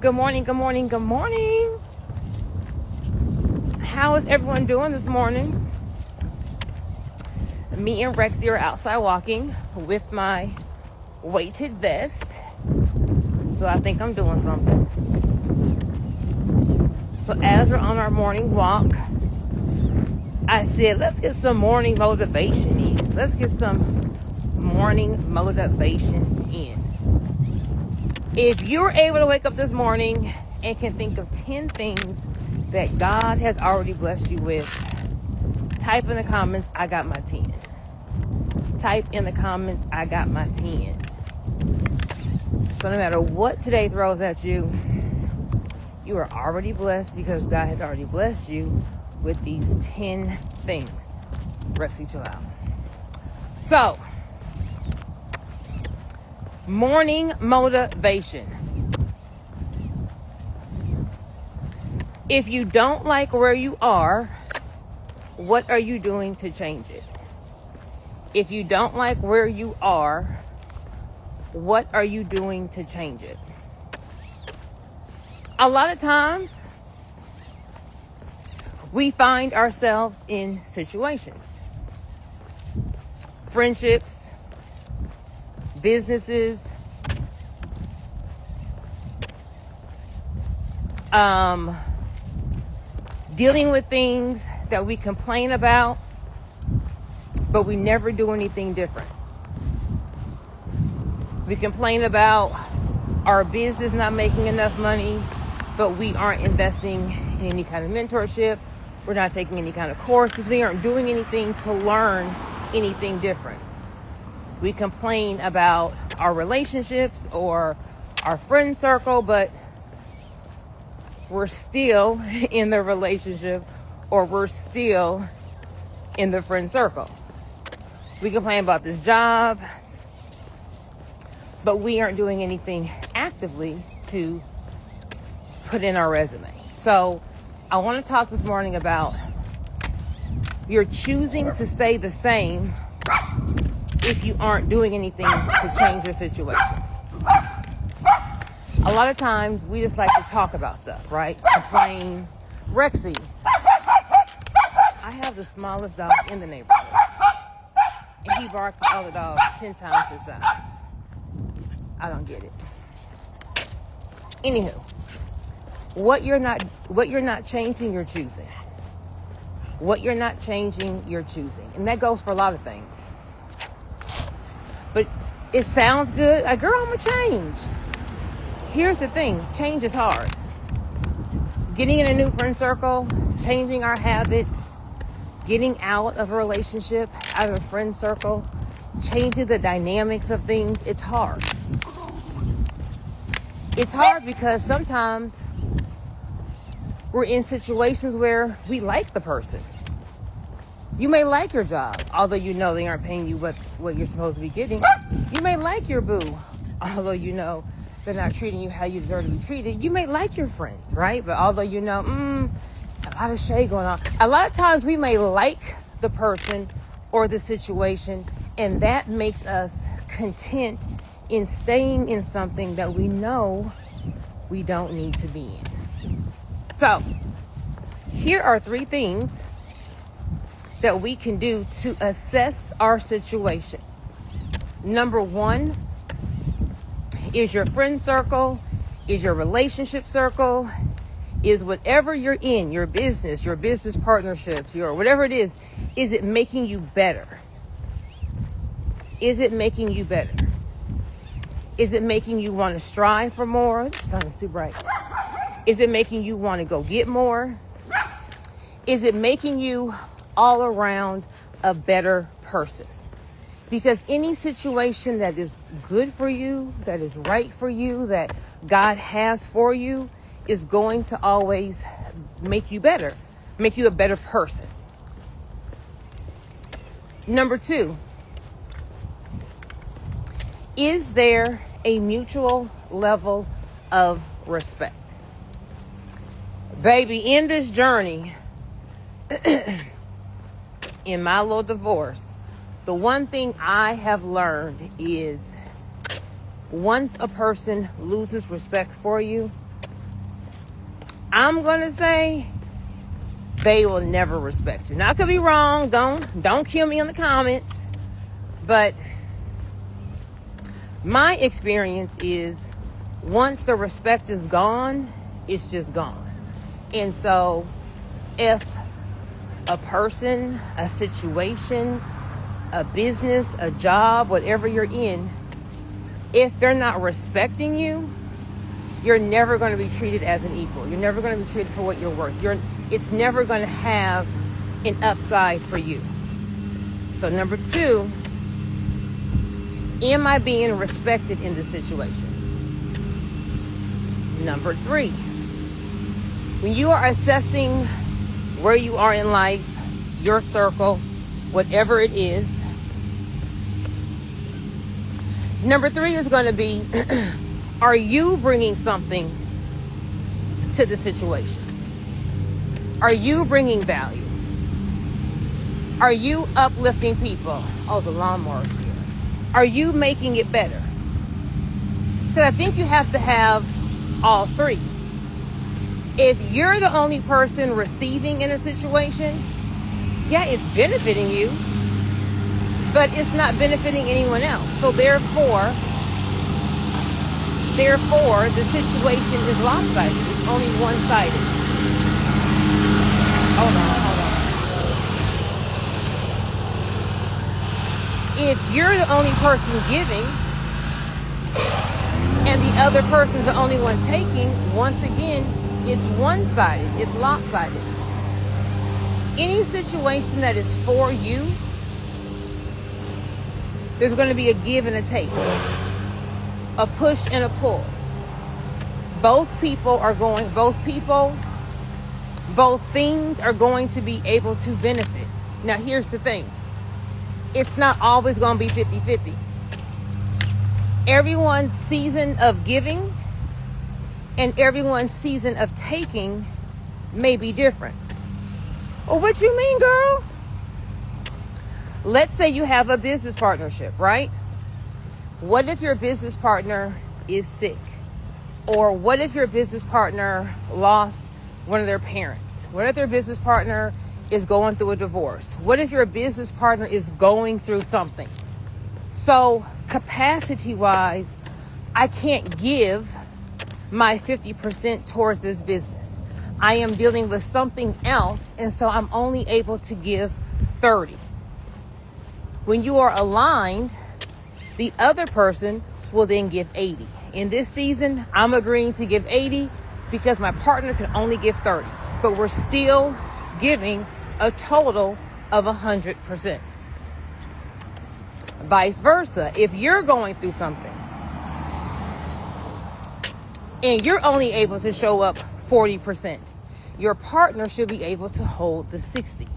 Good morning, good morning, good morning. How is everyone doing this morning? Me and Rexy are outside walking with my weighted vest. So I think I'm doing something. So as we're on our morning walk, I said, let's get some morning motivation in. Let's get some morning motivation in. If you're able to wake up this morning and can think of 10 things that God has already blessed you with, type in the comments, I got my 10. Type in the comments, I got my 10. So no matter what today throws at you, you are already blessed because God has already blessed you with these 10 things. Rexy, chill out. So, morning motivation. If you don't like where you are, what are you doing to change it? If you don't like where you are, what are you doing to change it? A lot of times, we find ourselves in situations, friendships, businesses, dealing with things that we complain about, but we never do anything different. We complain about our business not making enough money, but we aren't investing in any kind of mentorship. We're not taking any kind of courses. We aren't doing anything to learn anything different. We complain about our relationships or our friend circle, but we're still in the relationship or we're still in the friend circle. We complain about this job, but we aren't doing anything actively to put in our resume. So I want to talk this morning about you're choosing to stay the same if you aren't doing anything to change your situation. A lot of times we just like to talk about stuff, right? Complain. Rexy, I have the smallest dog in the neighborhood, and he barks at other dogs 10 times his size. I don't get it. Anywho, what you're not changing, you're choosing. What you're not changing, you're choosing. And that goes for a lot of things. But it sounds good. Like, girl, I'm going to change. Here's the thing. Change is hard. Getting in a new friend circle, changing our habits, getting out of a relationship, out of a friend circle, changing the dynamics of things, it's hard. It's hard because sometimes we're in situations where we like the person. You may like your job, although you know they aren't paying you what you're supposed to be getting. You may like your boo, although you know they're not treating you how you deserve to be treated. You may like your friends, right? But although you know, it's a lot of shade going on. A lot of times we may like the person or the situation, and that makes us content in staying in something that we know we don't need to be in. So, here are 3 things that we can do to assess our situation. Number 1 is your friend circle, is your relationship circle, is whatever you're in, your business partnerships, your whatever it is it making you better? Is it making you better? Is it making you want to strive for more? The sun is too bright. Is it making you want to go get more? Is it making you all around a better person? Because any situation that is good for you, that is right for you, that God has for you, is going to always make you better, make you a better person. Number 2, is there a mutual level of respect? Baby, in this journey, in my little divorce, the one thing I have learned is once a person loses respect for you, I'm going to say they will never respect you. Now, I could be wrong. Don't kill me in the comments. But my experience is once the respect is gone, it's just gone. And so if a person, a situation, a business, a job, whatever you're in, if they're not respecting you, you're never going to be treated as an equal. You're never going to be treated for what you're worth. It's never going to have an upside for you. So number 2, am I being respected in this situation? Number 3, when you are assessing where you are in life, your circle, whatever it is, number 3 is going to be, are you bringing something to the situation? Are you bringing value? Are you uplifting people? Oh, the lawnmower's here. Are you making it better? Because I think you have to have all 3. If you're the only person receiving in a situation, yeah, it's benefiting you, but it's not benefiting anyone else. So therefore, the situation is lopsided. It's only one-sided. Hold on. If you're the only person giving and the other person's the only one taking, once again, it's one-sided. It's lopsided. Any situation that is for you, there's going to be a give and a take. A push and a pull. Both things are going to be able to benefit. Now, here's the thing. It's not always going to be 50-50. Everyone's season of giving and everyone's season of taking may be different. Well, what you mean, girl? Let's say you have a business partnership, right? What if your business partner is sick? Or what if your business partner lost one of their parents? What if their business partner is going through a divorce? What if your business partner is going through something? So capacity-wise, I can't give my 50% towards this business. I am dealing with something else, and so I'm only able to give 30. When you are aligned, the other person will then give 80. In this season, I'm agreeing to give 80 because my partner can only give 30. But we're still giving a total of 100%. Vice versa. If you're going through something and you're only able to show up 40%, your partner should be able to hold the 60.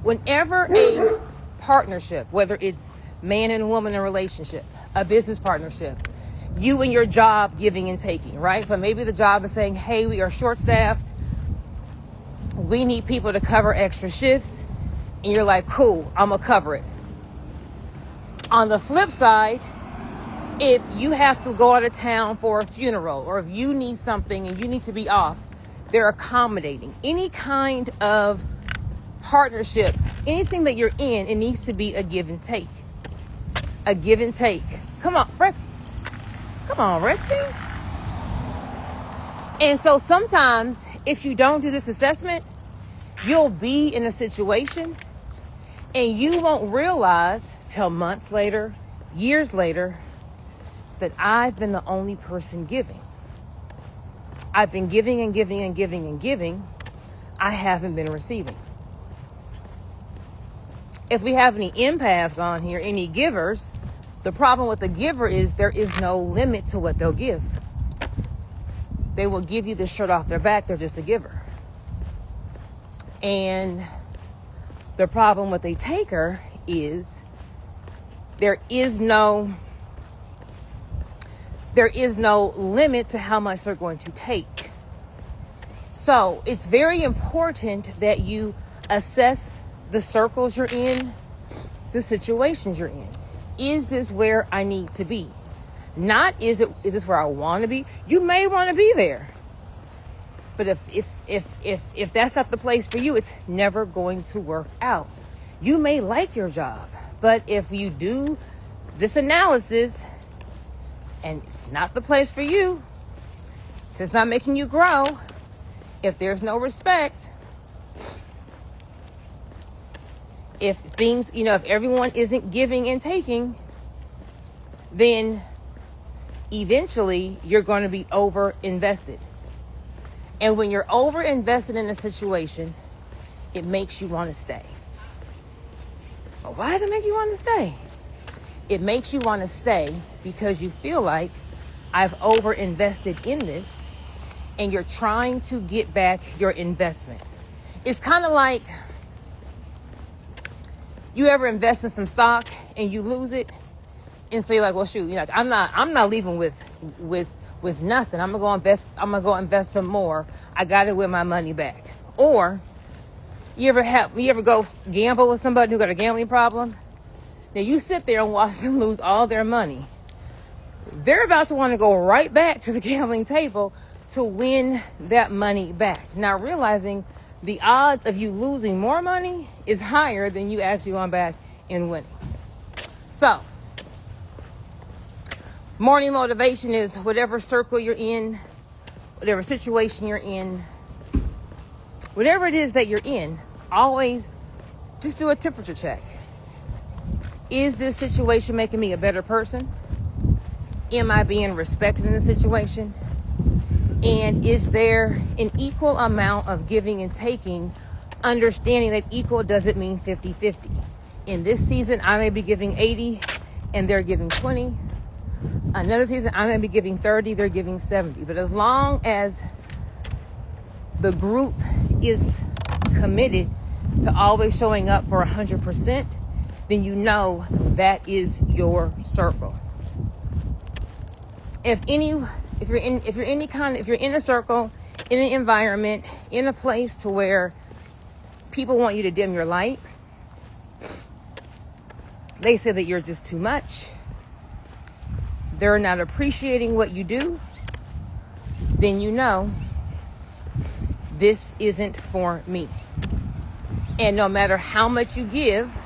Whenever a partnership, whether it's man and woman in a relationship, a business partnership, you and your job giving and taking, right? So maybe the job is saying, hey, we are short-staffed. We need people to cover extra shifts. And you're like, cool, I'm going to cover it. On the flip side, if you have to go out of town for a funeral or if you need something and you need to be off, they're accommodating. Any kind of partnership, anything that you're in, it needs to be a give and take. A give and take. Come on, Rex. Come on, Rexy. And so sometimes if you don't do this assessment, you'll be in a situation and you won't realize till months later, years later, that I've been the only person giving. I've been giving and giving and giving and giving. I haven't been receiving. If we have any empaths on here, any givers, the problem with the giver is there is no limit to what they'll give. They will give you the shirt off their back. They're just a giver. And the problem with a taker is there is no limit to how much they're going to take. So it's very important that you assess the circles you're in, the situations you're in. Is this where I need to be? Not is this where I want to be? You may want to be there. But if that's not the place for you, it's never going to work out. You may like your job, but if you do this analysis and it's not the place for you, if it's not making you grow, if there's no respect, if things, if everyone isn't giving and taking, then eventually you're going to be over invested. And when you're over invested in a situation, it makes you want to stay. Well, why does it make you want to stay? It makes you want to stay because you feel like I've over invested in this, and you're trying to get back your investment. It's kind of like you ever invest in some stock and you lose it, and so you're like, well, shoot, like, I'm not leaving with nothing. I'm gonna go invest some more. I gotta win my money back. Or you ever go gamble with somebody who got a gambling problem? Now you sit there and watch them lose all their money. They're about to want to go right back to the gambling table to win that money back. Now realizing the odds of you losing more money is higher than you actually going back and winning. So, morning motivation is whatever circle you're in, whatever situation you're in, whatever it is that you're in, always just do a temperature check. Is this situation making me a better person? Am I being respected in the situation? And is there an equal amount of giving and taking, understanding that equal doesn't mean 50-50. In this season, I may be giving 80 and they're giving 20. Another season, I may be giving 30, they're giving 70. But as long as the group is committed to always showing up for 100%, then you know that is your circle. If you're in a circle, in an environment, in a place to where people want you to dim your light, they say that you're just too much, they're not appreciating what you do, then you know this isn't for me. And no matter how much you give,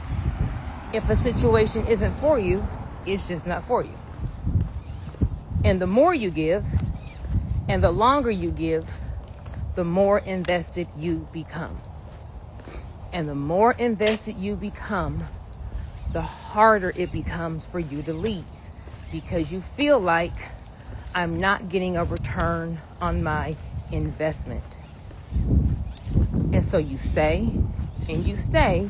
if a situation isn't for you, it's just not for you. And the more you give and the longer you give, the more invested you become. And the more invested you become, the harder it becomes for you to leave, because you feel like I'm not getting a return on my investment. And so you stay and you stay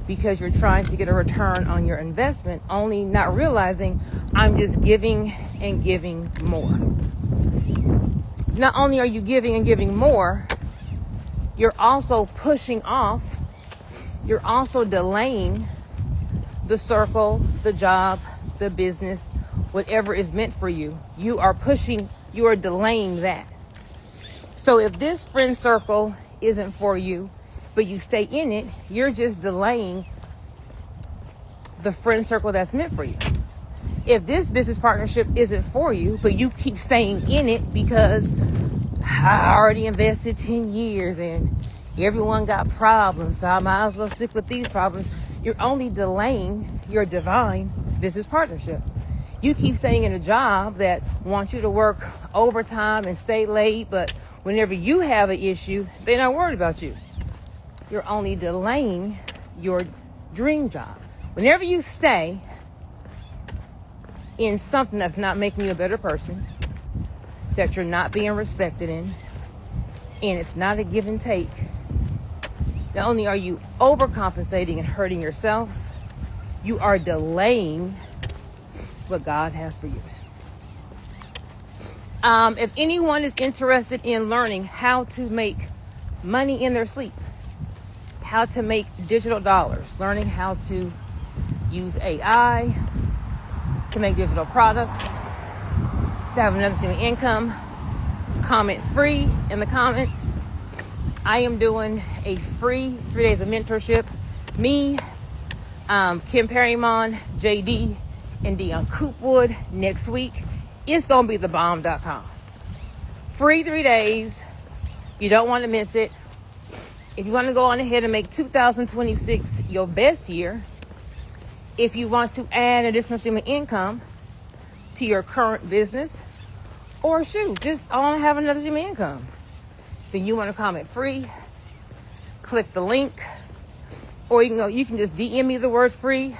because you're trying to get a return on your investment, only not realizing I'm just giving and giving more. Not only are you giving and giving more, you're also pushing off, you're also delaying the circle, the job, the business, whatever is meant for you. You are delaying that. So if this friend circle isn't for you, but you stay in it, you're just delaying the friend circle that's meant for you. If this business partnership isn't for you, but you keep staying in it because I already invested 10 years and everyone got problems, so I might as well stick with these problems, you're only delaying your divine business partnership. You keep staying in a job that wants you to work overtime and stay late, but whenever you have an issue, they're not worried about you. You're only delaying your dream job. Whenever you stay in something that's not making you a better person, that you're not being respected in, and it's not a give and take, not only are you overcompensating and hurting yourself, you are delaying what God has for you. If anyone is interested in learning how to make money in their sleep, how to make digital dollars, learning how to use AI to make digital products, to have another stream of income, comment free in the comments. I am doing a free 3 days of mentorship. Me, Kim Perrymon, JD, and Dion Coopwood next week. It's going to be thebomb.com. Free 3 days. You don't want to miss it. If you want to go on ahead and make 2026 your best year, if you want to add additional stream of income to your current business, or just I want to have another stream of income, then you want to comment free, click the link, or you can just DM me the word free,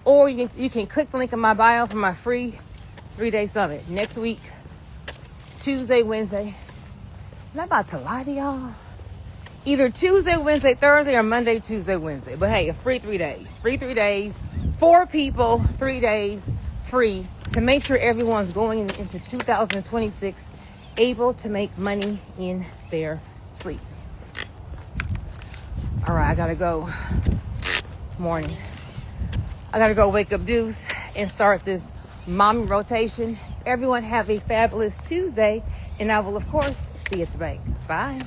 or you can click the link in my bio for my free 3-day summit next week, Tuesday, Wednesday. Am I about to lie to y'all? Either Tuesday, Wednesday, Thursday, or Monday, Tuesday, Wednesday. But hey, a free 3 days. Free 3 days. 4 people, 3 days, free, to make sure everyone's going into 2026 able to make money in their sleep. All right, I gotta go. Morning. I gotta go wake up Deuce and start this mommy rotation. Everyone have a fabulous Tuesday, and I will, of course, see you at the bank. Bye.